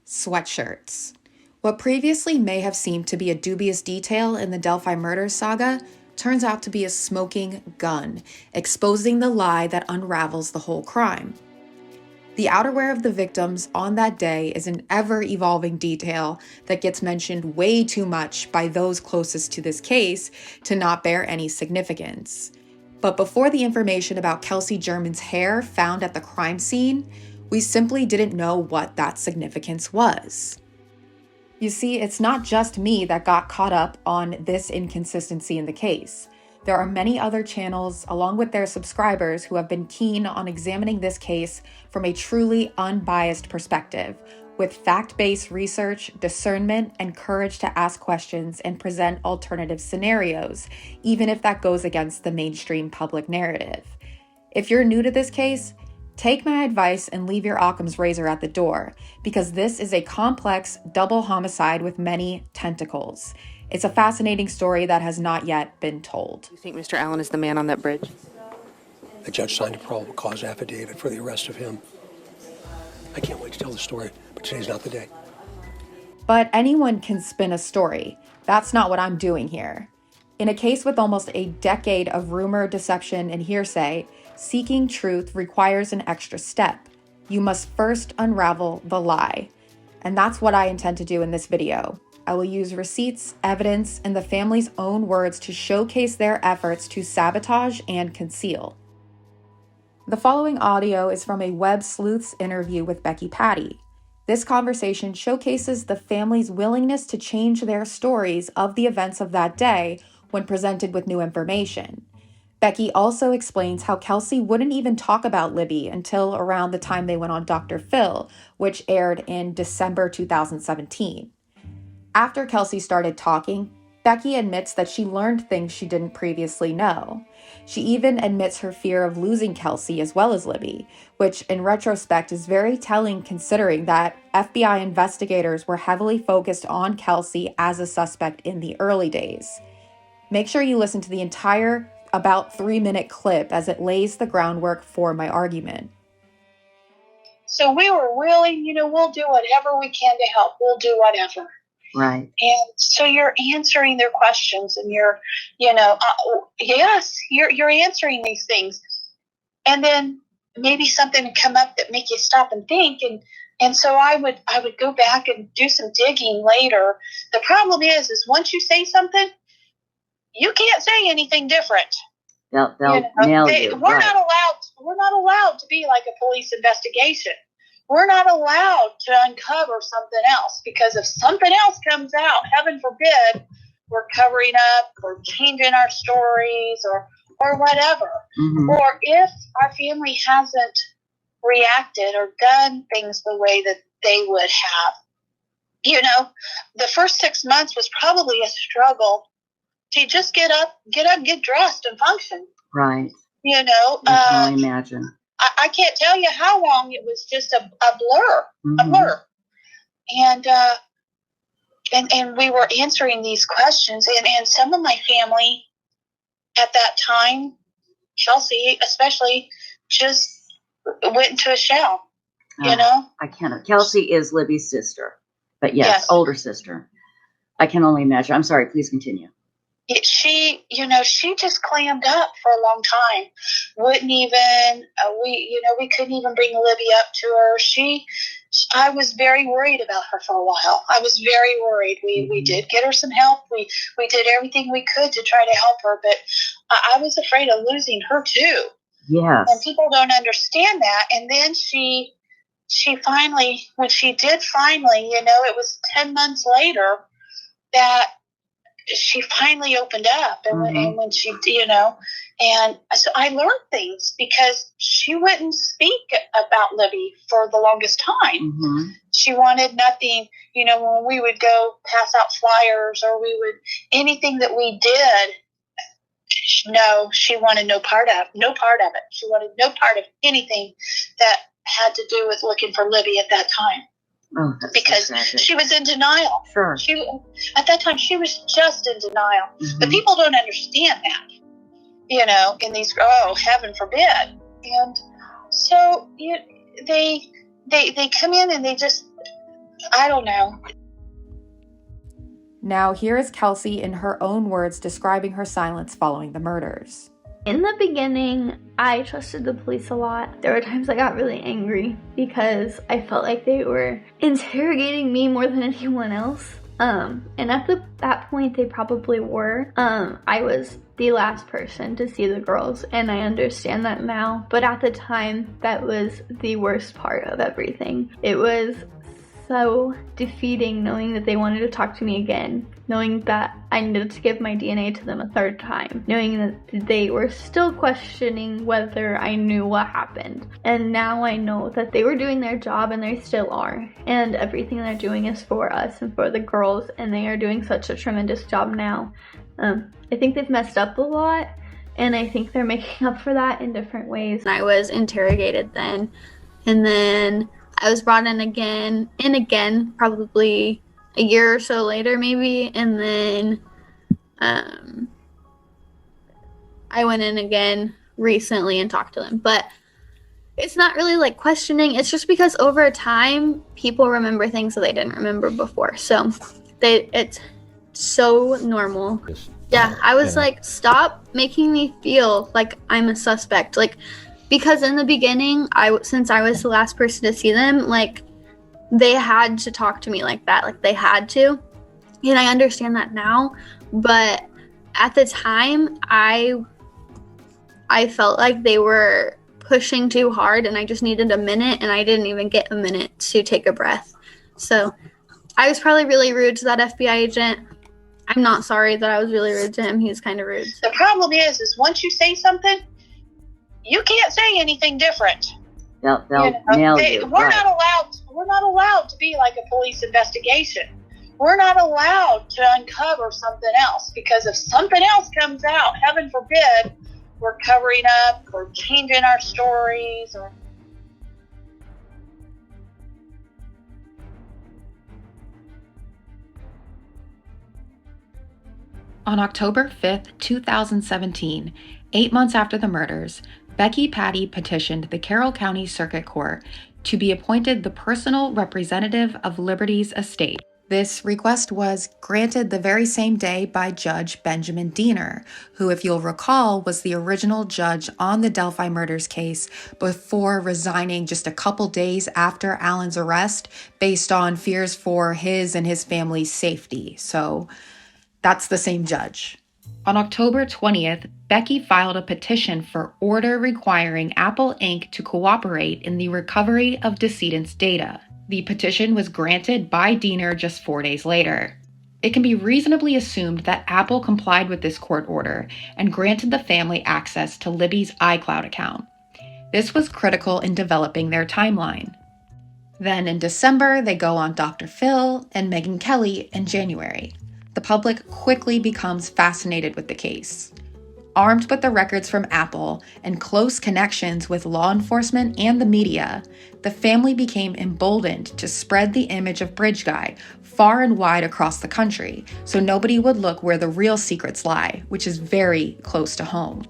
Sweatshirts. What previously may have seemed to be a dubious detail in the Delphi murder saga turns out to be a smoking gun, exposing the lie that unravels the whole crime. The outerwear of the victims on that day is an ever-evolving detail that gets mentioned way too much by those closest to this case to not bear any significance. But before the information about Kelsi German's hair found at the crime scene, we simply didn't know what that significance was. You see, it's not just me that got caught up on this inconsistency in the case. There are many other channels, along with their subscribers, who have been keen on examining this case from a truly unbiased perspective, with fact-based research, discernment, and courage to ask questions and present alternative scenarios, even if that goes against the mainstream public narrative. If you're new to this case, take my advice and leave your Occam's razor at the door, because this is a complex double homicide with many tentacles. It's a fascinating story that has not yet been told. Do you think Mr. Allen is the man on that bridge? The judge signed a probable cause affidavit for the arrest of him. I can't wait to tell the story, but today's not the day. But anyone can spin a story. That's not what I'm doing here. In a case with almost a decade of rumor, deception, and hearsay, seeking truth requires an extra step. You must first unravel the lie. And that's what I intend to do in this video. I will use receipts, evidence, and the family's own words to showcase their efforts to sabotage and conceal. The following audio is from a Web Sleuths interview with Becky Patty. This conversation showcases the family's willingness to change their stories of the events of that day when presented with new information. Becky also explains how Kelsi wouldn't even talk about Libby until around the time they went on Dr. Phil, which aired in December 2017. After Kelsi started talking, Becky admits that she learned things she didn't previously know. She even admits her fear of losing Kelsi as well as Libby, which in retrospect is very telling considering that FBI investigators were heavily focused on Kelsi as a suspect in the early days. Make sure you listen to the entire about 3-minute clip as it lays the groundwork for my argument. So we were willing, we'll do whatever we can to help. We'll do whatever. Right. And so you're answering their questions and you're, yes, you're answering these things. And then maybe something would come up that make you stop and think. And so I would go back and do some digging later. The problem is once you say something, you can't say anything different. They'll nail you. We're not allowed to be like a police investigation. We're not allowed to uncover something else, because if something else comes out, heaven forbid, we're covering up or changing our stories or whatever. Mm-hmm. Or if our family hasn't reacted or done things the way that they would have. The first 6 months was probably a struggle to just get up, get dressed and function. Right. I can only imagine. I can't tell you how long it was just a blur, mm-hmm. a blur. And we were answering these questions, and some of my family at that time, Kelsi especially, just went into a shell, I can't. Kelsi is Libby's sister, but yes, older sister. I can only imagine. I'm sorry, please continue. She just clammed up for a long time. Wouldn't even, we couldn't even bring Libby up to her. I was very worried about her for a while. I was very worried. We did get her some help. We did everything we could to try to help her, but I was afraid of losing her too. Yes. And people don't understand that. And then she finally, when she did finally, it was 10 months later that she finally opened up, and, mm-hmm. and when she, and so I learned things because she wouldn't speak about Libby for the longest time. Mm-hmm. She wanted nothing, when we would go pass out flyers or anything that we did, no, she wanted no part of it. She wanted no part of anything that had to do with looking for Libby at that time. Oh, because she was in denial. Sure. At that time, she was just in denial. Mm-hmm. But people don't understand that, in these, heaven forbid. And so they come in and they just, I don't know. Now, here is Kelsi in her own words describing her silence following the murders. In the beginning, I trusted the police a lot. There were times I got really angry because I felt like they were interrogating me more than anyone else. And at that point, they probably were. I was the last person to see the girls, and I understand that now. But at the time, that was the worst part of everything. It was so defeating knowing that they wanted to talk to me again, knowing that I needed to give my DNA to them a third time, knowing that they were still questioning whether I knew what happened. And now I know that they were doing their job, and they still are. And everything they're doing is for us and for the girls, and they are doing such a tremendous job now. I think they've messed up a lot, and I think they're making up for that in different ways. I was interrogated then, and then I was brought in again, probably a year or so later maybe, and then I went in again recently and talked to them. But it's not really like questioning, it's just because over time, people remember things that they didn't remember before. So it's so normal. Yeah, I was like, stop making me feel like I'm a suspect. Like, because in the beginning, since I was the last person to see them, like, they had to talk to me like that. Like, they had to. And I understand that now. But at the time, I felt like they were pushing too hard, and I just needed a minute, and I didn't even get a minute to take a breath. So I was probably really rude to that FBI agent. I'm not sorry that I was really rude to him. He was kind of rude. The problem is once you say something, you can't say anything different. They'll nail you. We're not allowed to be like a police investigation. We're not allowed to uncover something else, because if something else comes out, heaven forbid, we're covering up, we're changing our stories, or On October 5th, 2017, 8 months after the murders, Becky Patty petitioned the Carroll County Circuit Court to be appointed the personal representative of Liberty's estate. This request was granted the very same day by Judge Benjamin Diener, who, if you'll recall, was the original judge on the Delphi murders case before resigning just a couple days after Allen's arrest based on fears for his and his family's safety. So that's the same judge. On October 20th, Becky filed a petition for order requiring Apple Inc. to cooperate in the recovery of decedent's data. The petition was granted by Diener just 4 days later. It can be reasonably assumed that Apple complied with this court order and granted the family access to Libby's iCloud account. This was critical in developing their timeline. Then in December, they go on Dr. Phil and Megyn Kelly in January. The public quickly becomes fascinated with the case. Armed with the records from Apple and close connections with law enforcement and the media, the family became emboldened to spread the image of Bridge Guy far and wide across the country, so nobody would look where the real secrets lie, which is very close to home.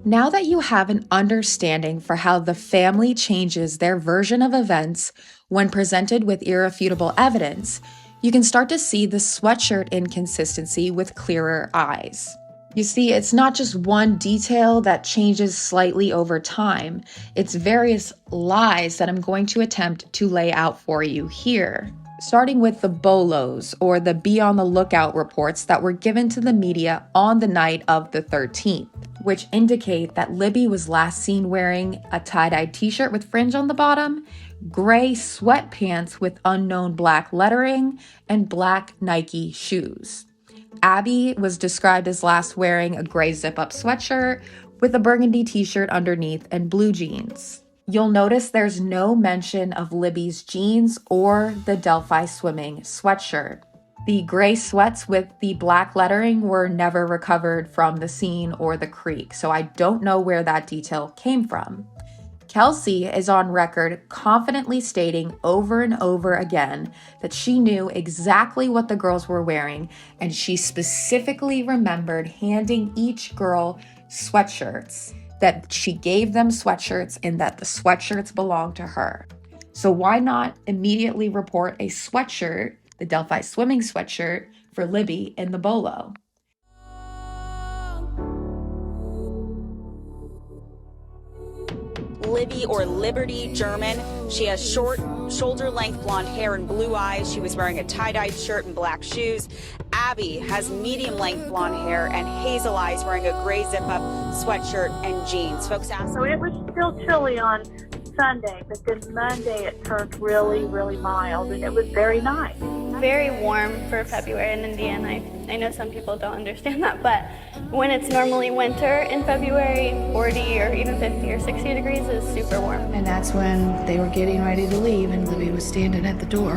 Now that you have an understanding for how the family changes their version of events when presented with irrefutable evidence, you can start to see the sweatshirt inconsistency with clearer eyes. You see, it's not just one detail that changes slightly over time. It's various lies that I'm going to attempt to lay out for you here. Starting with the bolos, or the be on the lookout reports that were given to the media on the night of the 13th, which indicate that Libby was last seen wearing a tie-dye t-shirt with fringe on the bottom, gray sweatpants with unknown black lettering, and black Nike shoes. Abby was described as last wearing a gray zip-up sweatshirt with a burgundy t-shirt underneath and blue jeans. You'll notice there's no mention of Libby's jeans or the Delphi swimming sweatshirt. The gray sweats with the black lettering were never recovered from the scene or the creek, so I don't know where that detail came from. Kelsi is on record confidently stating over and over again that she knew exactly what the girls were wearing, and she specifically remembered handing each girl sweatshirts. that she gave them sweatshirts and that the sweatshirts belong to her. So why not immediately report a sweatshirt, the Delphi swimming sweatshirt, for Libby in the bolo? Libby, or Liberty German. She has short, shoulder-length blonde hair and blue eyes. She was wearing a tie-dyed shirt and black shoes. Abby has medium-length blonde hair and hazel eyes, wearing a gray zip-up sweatshirt and jeans. Folks asked. So it was still chilly on Sunday, but then Monday it turned really, really mild, and it was very nice. Very warm for February in Indiana. I know some people don't understand that, but when it's normally winter in February, 40 or even 50 or 60 degrees is super warm. And that's when they were getting ready to leave, and Libby was standing at the door.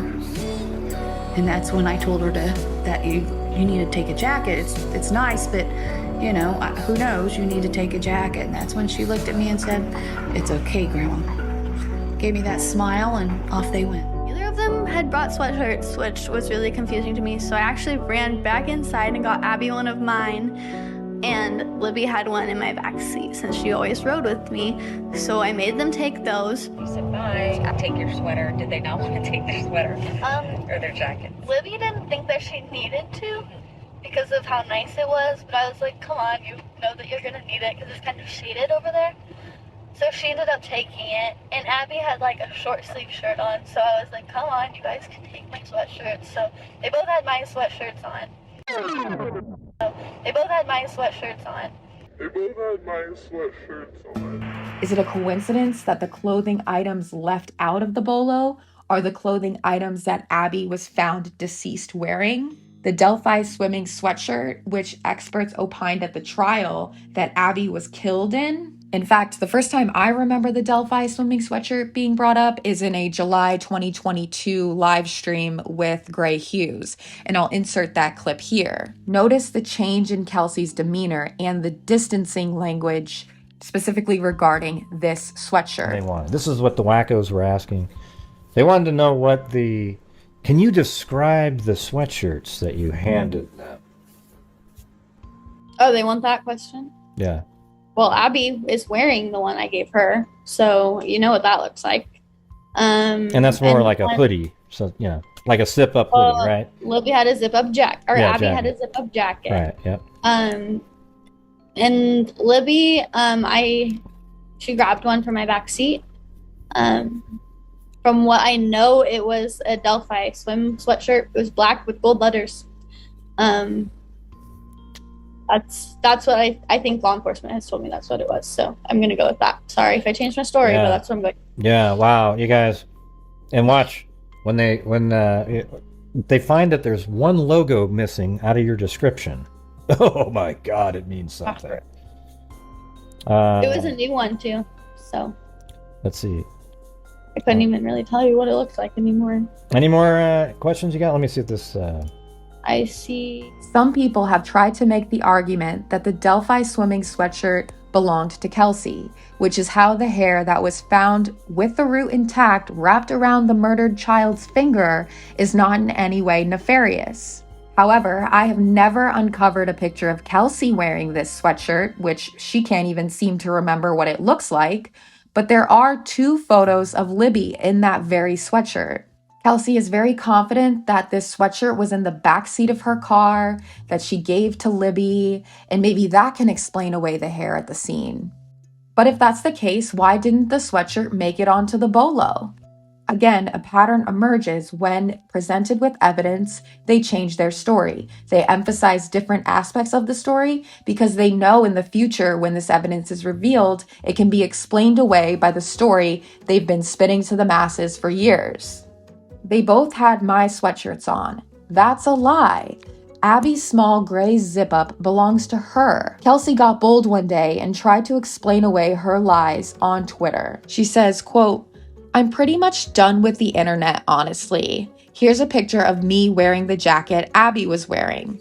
And that's when I told her that you need to take a jacket. It's nice, but you know, who knows, you need to take a jacket. And that's when she looked at me and said, "It's okay, Grandma." Gave me that smile, and off they went. Neither of them had brought sweatshirts, which was really confusing to me, so I actually ran back inside and got Abby one of mine, and Libby had one in my back seat since she always rode with me, so I made them take those. You said, bye, I'll take your sweater. Did they not want to take their sweater or their jacket? Libby didn't think that she needed to because of how nice it was, but I was like, come on, you know that you're gonna need it because it's kind of shaded over there. So she ended up taking it, and Abby had like a short sleeve shirt on, so I was like, come on, you guys can take my sweatshirts. So they both had my sweatshirts on. Is it a coincidence that the clothing items left out of the bolo are the clothing items that Abby was found deceased wearing? The Delphi swimming sweatshirt, which experts opined at the trial that Abby was killed in. In fact, the first time I remember the Delphi swimming sweatshirt being brought up is in a July 2022 live stream with Gray Hughes, and I'll insert that clip here. Notice the change in Kelsi's demeanor and the distancing language specifically regarding this sweatshirt. They wanted. This is what the wackos were asking. They wanted to know what the... Can you describe the sweatshirts that you handed them? Oh, they want that question? Yeah. Well, Abby is wearing the one I gave her, so you know what that looks like. And that's more like a hoodie, so yeah, like a zip-up hoodie, right? Libby had a zip-up jacket, or Yeah, Abby jacket. had a zip-up jacket. Right. Yep. And Libby, she grabbed one from my back seat. From what I know, it was a Delphi swim sweatshirt. It was black with gold letters. That's what I think law enforcement has told me that's what it was. So I'm going to go with that. Sorry if I changed my story, but that's what I'm going. Yeah. Wow. You guys, and watch when they find that there's one logo missing out of your description. Oh my God, it means something. It was a new one too, so let's see. I couldn't even really tell you what it looks like anymore. Any more questions you got? Let me see if this. I see. Some people have tried to make the argument that the Delphi swimming sweatshirt belonged to Kelsi, which is how the hair that was found with the root intact wrapped around the murdered child's finger is not in any way nefarious. However, I have never uncovered a picture of Kelsi wearing this sweatshirt, which she can't even seem to remember what it looks like, but there are 2 photos of Libby in that very sweatshirt. Kelsi is very confident that this sweatshirt was in the backseat of her car, that she gave to Libby, and maybe that can explain away the hair at the scene. But if that's the case, why didn't the sweatshirt make it onto the bolo? Again, a pattern emerges when presented with evidence, they change their story. They emphasize different aspects of the story because they know in the future when this evidence is revealed, it can be explained away by the story they've been spitting to the masses for years. They both had my sweatshirts on. That's a lie. Abby's small gray zip-up belongs to her. Kelsi got bold one day and tried to explain away her lies on Twitter. She says, quote, "I'm pretty much done with the internet, honestly. Here's a picture of me wearing the jacket Abby was wearing."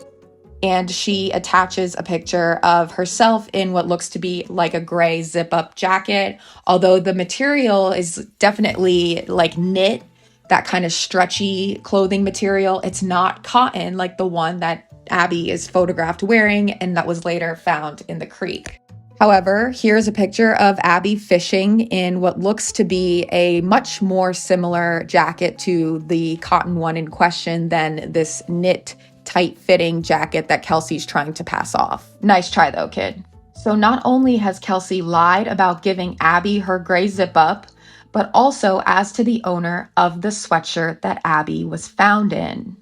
And she attaches a picture of herself in what looks to be like a gray zip-up jacket, although the material is definitely like knit, that kind of stretchy clothing material. It's not cotton like the one that Abby is photographed wearing and that was later found in the creek. However, here's a picture of Abby fishing in what looks to be a much more similar jacket to the cotton one in question than this knit, tight-fitting jacket that Kelsi's trying to pass off. Nice try though, kid. So not only has Kelsi lied about giving Abby her gray zip-up, but also as to the owner of the sweatshirt that Abby was found in.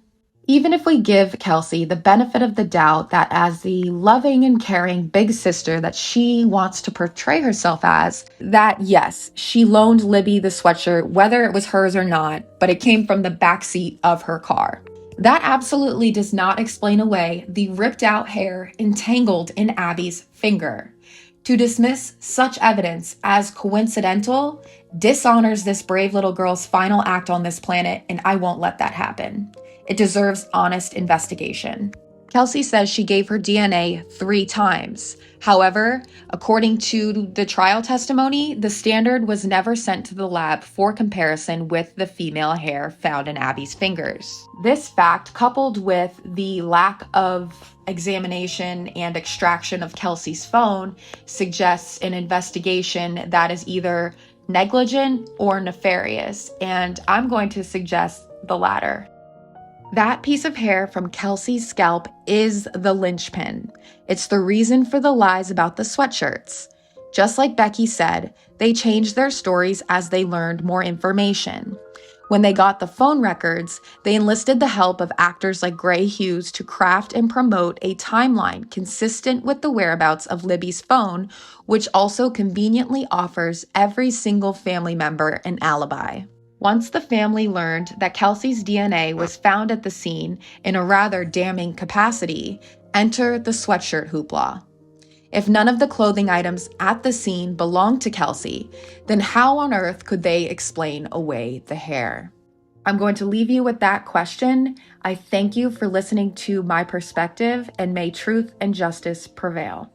Even if we give Kelsi the benefit of the doubt that as the loving and caring big sister that she wants to portray herself as, that yes, she loaned Libby the sweatshirt, whether it was hers or not, but it came from the backseat of her car. That absolutely does not explain away the ripped out hair entangled in Abby's finger. To dismiss such evidence as coincidental dishonors this brave little girl's final act on this planet, and I won't let that happen. It deserves honest investigation. Kelsi says she gave her DNA 3 times. However, according to the trial testimony, the standard was never sent to the lab for comparison with the female hair found in Abby's fingers. This fact, coupled with the lack of examination and extraction of Kelsi's phone, suggests an investigation that is either negligent or nefarious, and I'm going to suggest the latter. That piece of hair from Kelsi's scalp is the linchpin. It's the reason for the lies about the sweatshirts. Just like Becky said, they changed their stories as they learned more information. When they got the phone records, they enlisted the help of actors like Gray Hughes to craft and promote a timeline consistent with the whereabouts of Libby's phone, which also conveniently offers every single family member an alibi. Once the family learned that Kelsi's DNA was found at the scene in a rather damning capacity, enter the sweatshirt hoopla. If none of the clothing items at the scene belonged to Kelsi, then how on earth could they explain away the hair? I'm going to leave you with that question. I thank you for listening to my perspective, and may truth and justice prevail.